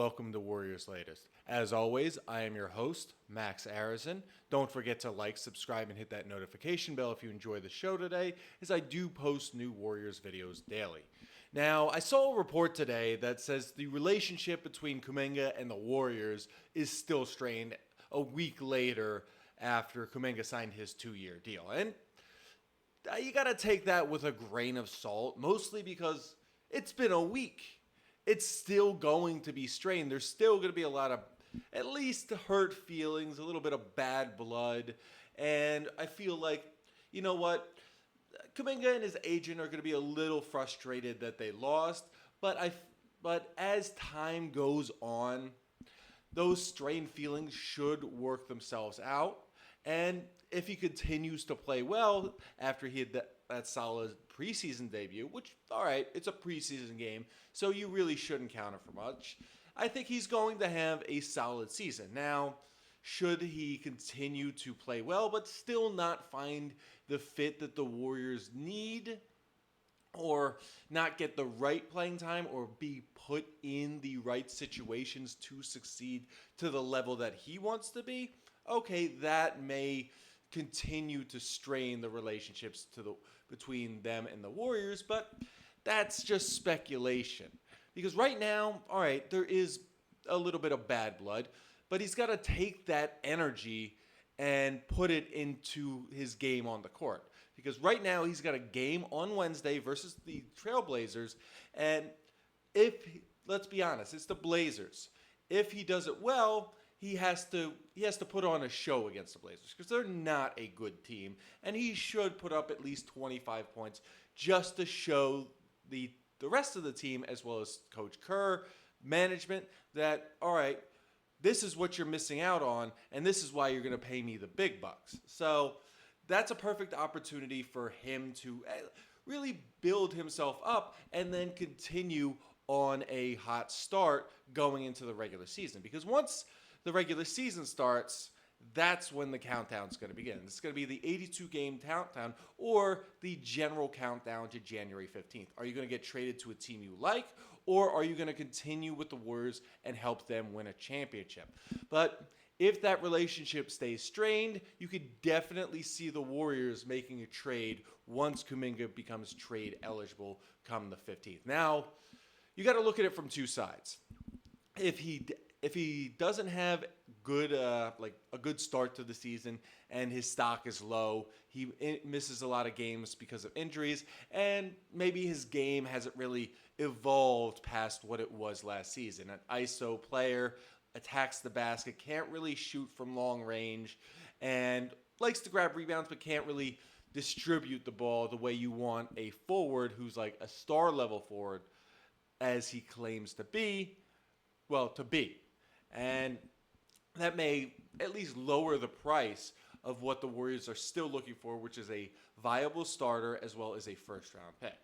Welcome to Warriors Latest. As always, I am your host, Max Arizin. Don't forget to like, subscribe, and hit that notification bell if you enjoy the show today, as I do post new Warriors videos daily. Now, I saw a report today that says the relationship between Kuminga and the Warriors is still strained a week later after Kuminga signed his 2-year deal. And you got to take that with a grain of salt, mostly because it's been a week. It's still going to be strained. There's still going to be a lot of, at least, hurt feelings, a little bit of bad blood. And I feel like, you know what? Kuminga and his agent are going to be a little frustrated that they lost. But as time goes on, those strained feelings should work themselves out. And if he continues to play well after he had that solid preseason debut, which, all right, it's a preseason game, so you really shouldn't count it for much. I think he's going to have a solid season. Now, should he continue to play well but still not find the fit that the Warriors need, or not get the right playing time, or be put in the right situations to succeed to the level that he wants to be, okay, that may continue to strain the relationships between them and the Warriors, but that's just speculation. Because right now, all right, there is a little bit of bad blood, but he's got to take that energy and put it into his game on the court. Because right now he's got a game on Wednesday versus the Trailblazers, and let's be honest, it's the Blazers. If he does it well, he has to put on a show against the Blazers because they're not a good team, and he should put up at least 25 points just to show the rest of the team, as well as Coach Kerr, management, that, all right, this is what you're missing out on, and this is why you're going to pay me the big bucks. So that's a perfect opportunity for him to really build himself up and then continue on a hot start going into the regular season. Because once the regular season starts, that's when the countdown's going to begin. It's going to be the 82-game countdown, or the general countdown to January 15th. Are you going to get traded to a team you like, or are you going to continue with the Warriors and help them win a championship? But if that relationship stays strained, you could definitely see the Warriors making a trade once Kuminga becomes trade eligible come the 15th. Now, you got to look at it from two sides. If he doesn't have a good start to the season and his stock is low, he misses a lot of games because of injuries, and maybe his game hasn't really evolved past what it was last season. An ISO player, attacks the basket, can't really shoot from long range, and likes to grab rebounds but can't really distribute the ball the way you want a forward who's like a star level forward, as he claims to be. And that may at least lower the price of what the Warriors are still looking for, which is a viable starter as well as a first-round pick.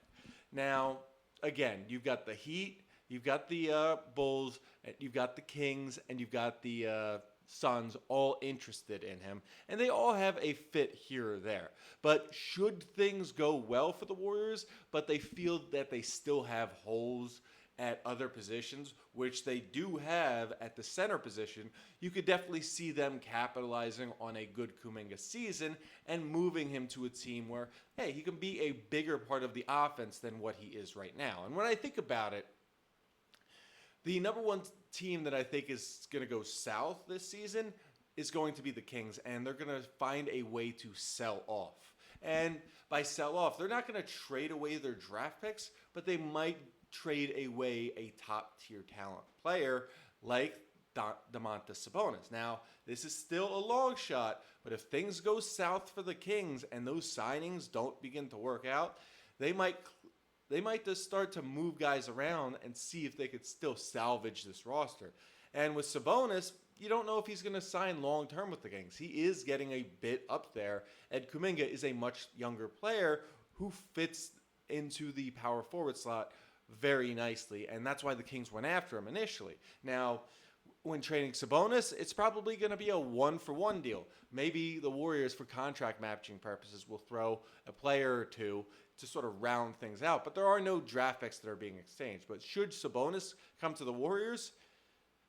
Now, again, you've got the Heat, you've got the Bulls, you've got the Kings, and you've got the Suns all interested in him, and they all have a fit here or there. But should things go well for the Warriors, but they feel that they still have holes at other positions, which they do have at the center position, you could definitely see them capitalizing on a good Kuminga season and moving him to a team where, hey, he can be a bigger part of the offense than what he is right now. And when I think about it, the number one team that I think is going to go south this season is going to be the Kings, and they're going to find a way to sell off. And by sell off, they're not going to trade away their draft picks, but they might trade away a top-tier talent player like Domantas Sabonis. Now, this is still a long shot, but if things go south for the Kings and those signings don't begin to work out, they might just start to move guys around and see if they could still salvage this roster. And with Sabonis, you don't know if he's going to sign long-term with the Kings. He is getting a bit up there, and Kuminga is a much younger player who fits into the power forward slot very nicely, and that's why the Kings went after him initially. Now, when trading Sabonis, it's probably going to be a one-for-one deal. Maybe the Warriors, for contract matching purposes, will throw a player or two to sort of round things out, but there are no draft picks that are being exchanged. But should Sabonis come to the Warriors,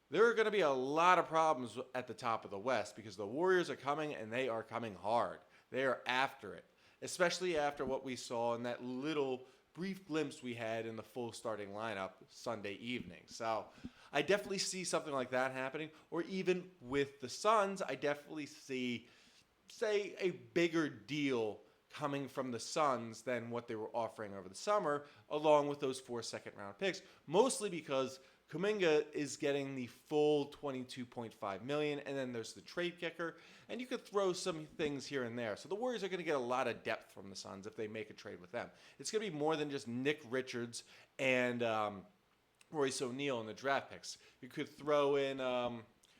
There are going to be a lot of problems at the top of the West because the Warriors are coming and they are coming hard. They are after it, especially after what we saw in that little brief glimpse we had in the full starting lineup Sunday evening. So I definitely see something like that happening. Or even with the Suns, I definitely see, say, a bigger deal coming from the Suns than what they were offering over the summer, along with those 4 second-round picks, mostly because Kuminga is getting the full 22.5 million, and then there's the trade kicker, and you could throw some things here and there. So the Warriors are going to get a lot of depth from the Suns if they make a trade with them. It's going to be more than just Nick Richards and Royce O'Neal in the draft picks. You could throw in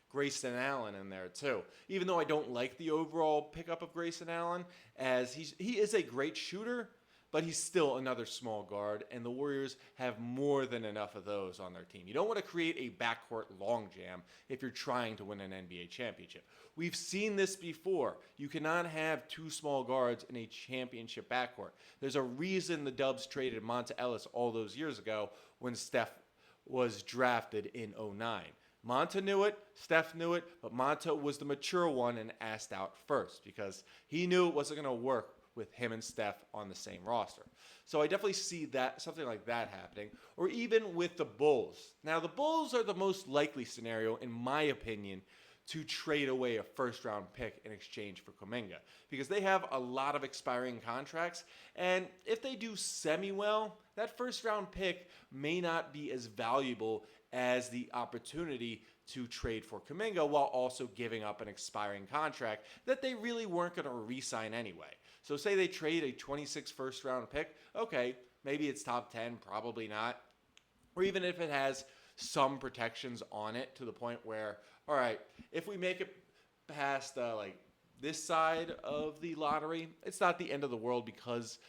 Grayson Allen in there too. Even though I don't like the overall pickup of Grayson Allen, as he is a great shooter, but he's still another small guard, and the Warriors have more than enough of those on their team. You don't want to create a backcourt logjam if you're trying to win an NBA championship. We've seen this before. You cannot have 2 small guards in a championship backcourt. There's a reason the Dubs traded Monta Ellis all those years ago when Steph was drafted in '09. Monta knew it, Steph knew it, but Monta was the mature one and asked out first because he knew it wasn't going to work with him and Steph on the same roster. So I definitely see that something like that happening, or even with the Bulls. Now, the Bulls are the most likely scenario, in my opinion, to trade away a first-round pick in exchange for Kuminga because they have a lot of expiring contracts, and if they do semi-well, that first-round pick may not be as valuable as the opportunity to trade for Kuminga while also giving up an expiring contract that they really weren't going to re-sign anyway. So say they trade a 26 first-round pick, okay, maybe it's top 10, probably not. Or even if it has some protections on it to the point where, all right, if we make it past like this side of the lottery, it's not the end of the world because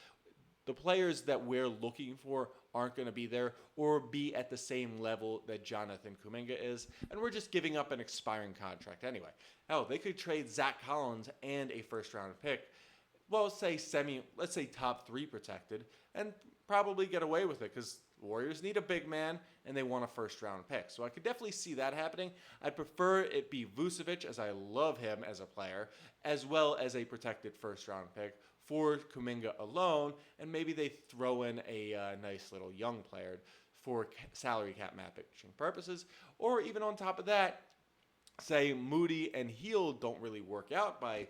the players that we're looking for aren't going to be there or be at the same level that Jonathan Kuminga is, and we're just giving up an expiring contract anyway. Hell, they could trade Zach Collins and a first-round pick, well, let's say top 3 protected, and probably get away with it because Warriors need a big man and they want a first-round pick. So I could definitely see that happening. I'd prefer it be Vucevic, as I love him as a player, as well as a protected first-round pick for Kuminga alone, and maybe they throw in a nice little young player for salary cap matching purposes, or even on top of that, say Moody and Heel don't really work out by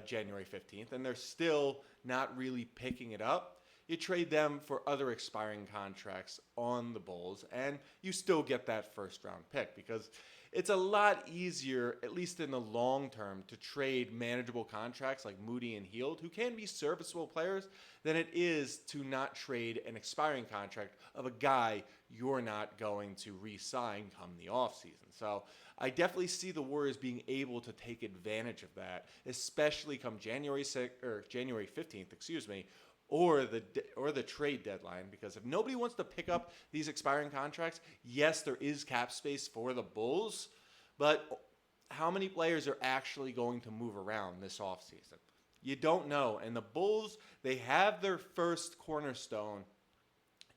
January 15th, and they're still not really picking it up. You trade them for other expiring contracts on the Bulls, and you still get that first-round pick because it's a lot easier, at least in the long term, to trade manageable contracts like Moody and Hield, who can be serviceable players, than it is to not trade an expiring contract of a guy you're not going to re-sign come the offseason. So I definitely see the Warriors being able to take advantage of that, especially come January 15th, or the trade deadline, because if nobody wants to pick up these expiring contracts, yes, there is cap space for the Bulls, but how many players are actually going to move around this offseason? You don't know. And the Bulls, they have their first cornerstone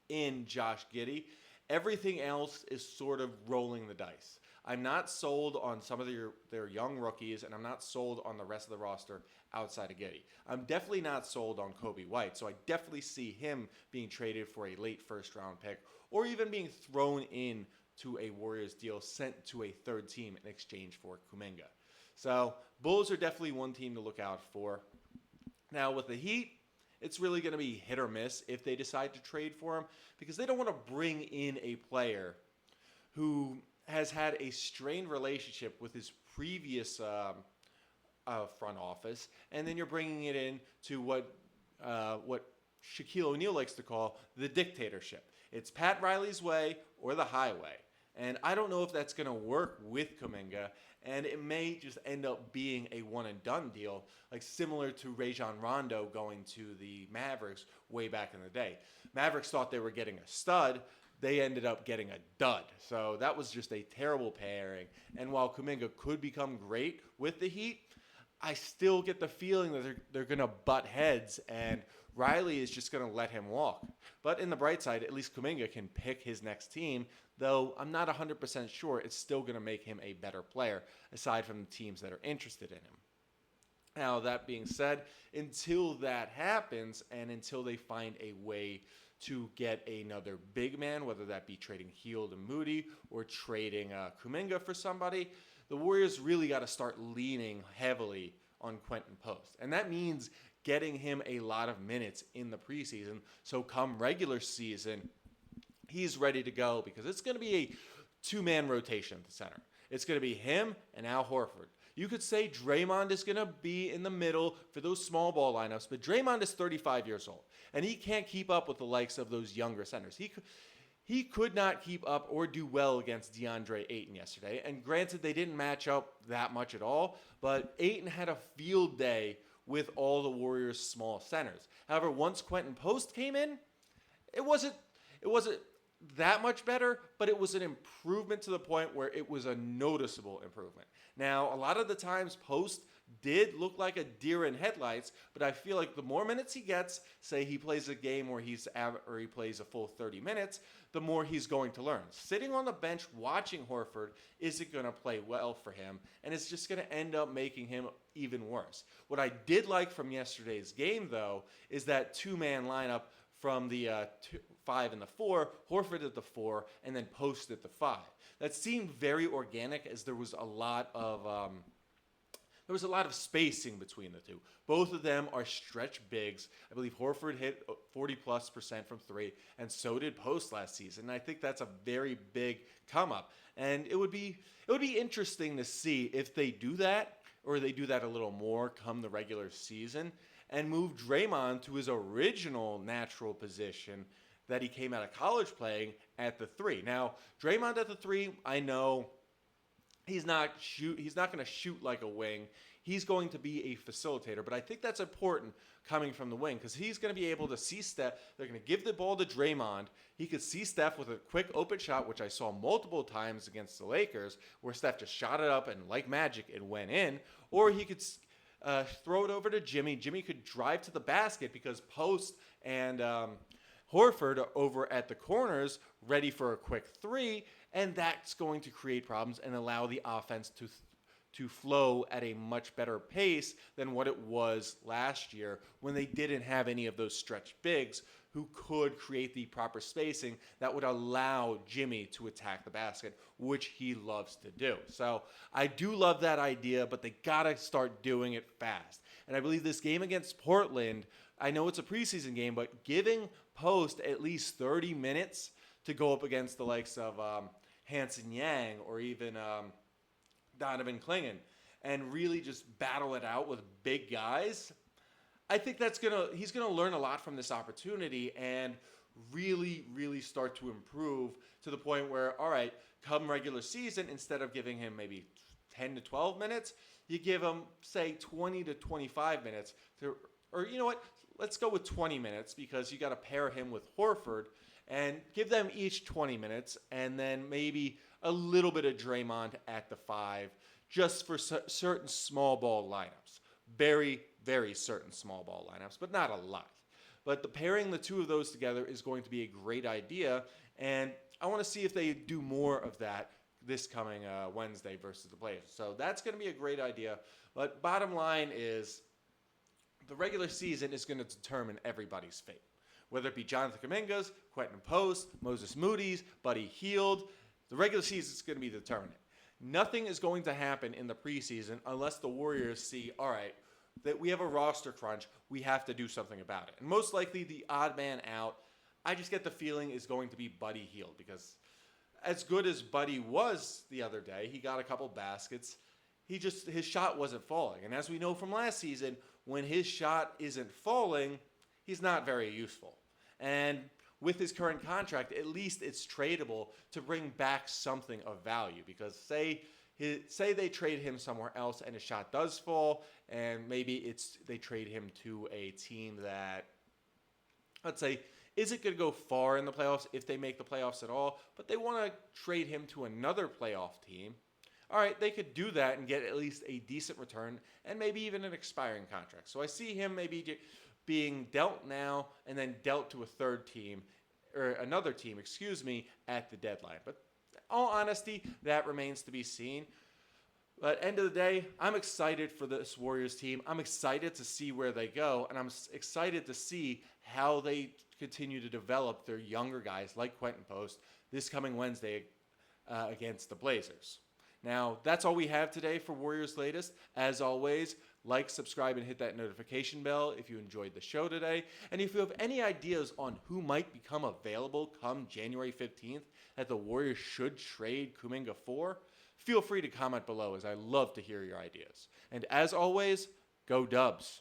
in Josh Giddey. Everything else is sort of rolling the dice. I'm not sold on some of their young rookies, and I'm not sold on the rest of the roster outside of Giddey. I'm definitely not sold on Kobe White, so I definitely see him being traded for a late first-round pick or even being thrown in to a Warriors deal sent to a third team in exchange for Kuminga. So Bulls are definitely one team to look out for. Now with the Heat, it's really going to be hit or miss if they decide to trade for him because they don't want to bring in a player who has had a strained relationship with his previous front office, and then you're bringing it in to what Shaquille O'Neal likes to call the dictatorship. It's Pat Riley's way or the highway. And I don't know if that's going to work with Kuminga, and it may just end up being a one-and-done deal, like similar to Rajon Rondo going to the Mavericks way back in the day. Mavericks thought they were getting a stud. They ended up getting a dud. So that was just a terrible pairing. And while Kuminga could become great with the Heat, I still get the feeling that they're going to butt heads and Riley is just going to let him walk. But in the bright side, at least Kuminga can pick his next team, though I'm not 100% sure it's still going to make him a better player, aside from the teams that are interested in him. Now, that being said, until that happens and until they find a way to get another big man, whether that be trading Hield and Moody or trading Kuminga for somebody, the Warriors really got to start leaning heavily on Quentin Post. And that means getting him a lot of minutes in the preseason. So come regular season, he's ready to go because it's going to be a two-man rotation at the center. It's going to be him and Al Horford. You could say Draymond is going to be in the middle for those small ball lineups, but Draymond is 35 years old, and he can't keep up with the likes of those younger centers. He could not keep up or do well against DeAndre Ayton yesterday. And granted, they didn't match up that much at all, but Ayton had a field day with all the Warriors' small centers. However, once Quentin Post came in, it wasn't that much better, but it was an improvement to the point where it was a noticeable improvement. Now, a lot of the times Post did look like a deer in headlights, but I feel like the more minutes he gets, say he plays a game where he plays a full 30 minutes, the more he's going to learn. Sitting on the bench watching Horford isn't going to play well for him, and it's just going to end up making him even worse. What I did like from yesterday's game, though, is that two-man lineup from the 5 and the 4, Horford at the 4, and then Post at the 5. That seemed very organic as there was a lot of spacing between the two. Both of them are stretch bigs. I believe Horford hit 40+% from 3, and so did Post last season. And I think that's a very big come up. And it would be interesting to see if they do that, or they do that a little more come the regular season, and move Draymond to his original natural position that he came out of college playing at the 3. Now, Draymond at the 3, I know he's not going to shoot like a wing. He's going to be a facilitator, but I think that's important coming from the wing because he's going to be able to see Steph. They're going to give the ball to Draymond. He could see Steph with a quick open shot, which I saw multiple times against the Lakers, where Steph just shot it up and like magic, it went in. Or he could throw it over to Jimmy. Jimmy could drive to the basket because Post and Horford are over at the corners ready for a quick 3, and that's going to create problems and allow the offense to flow at a much better pace than what it was last year when they didn't have any of those stretch bigs who could create the proper spacing that would allow Jimmy to attack the basket, which he loves to do. So I do love that idea, but they got to start doing it fast. And I believe this game against Portland, I know it's a preseason game, but giving Post at least 30 minutes to go up against the likes of Hanson Yang or even Donovan Clingan and really just battle it out with big guys, I think he's gonna learn a lot from this opportunity and really, really start to improve to the point where, all right, come regular season, instead of giving him maybe 10 to 12 minutes, you give him, say, 20 to 25 minutes or you know what? Let's go with 20 minutes because you got to pair him with Horford and give them each 20 minutes and then maybe a little bit of Draymond at the 5 just for certain small ball lineups. Very, very certain small ball lineups, but not a lot. But pairing the two of those together is going to be a great idea, and I want to see if they do more of that this coming Wednesday versus the Blazers. So that's going to be a great idea. But bottom line is the regular season is going to determine everybody's fate, whether it be Jonathan Kuminga's, Quentin Post, Moses Moody's, Buddy Hield. The regular season is going to be determinant. Nothing is going to happen in the preseason unless the Warriors see, all right, that we have a roster crunch, we have to do something about it. And most likely the odd man out, I just get the feeling, is going to be Buddy Hield because as good as Buddy was the other day, he got a couple baskets. His shot wasn't falling. And as we know from last season, when his shot isn't falling, he's not very useful. And with his current contract, at least it's tradable to bring back something of value. Because say they trade him somewhere else and his shot does fall, and maybe they trade him to a team that, let's say, isn't going to go far in the playoffs if they make the playoffs at all, but they want to trade him to another playoff team. all right, they could do that and get at least a decent return and maybe even an expiring contract. So I see him maybe being dealt now and then dealt to a third team or another team, excuse me, at the deadline. But all honesty, that remains to be seen. But end of the day, I'm excited for this Warriors team. I'm excited to see where they go, and I'm excited to see how they continue to develop their younger guys like Quentin Post this coming Wednesday against the Blazers. Now, that's all we have today for Warriors Latest. As always, like, subscribe, and hit that notification bell if you enjoyed the show today. And if you have any ideas on who might become available come January 15th that the Warriors should trade Kuminga for, feel free to comment below, as I love to hear your ideas. And as always, go Dubs.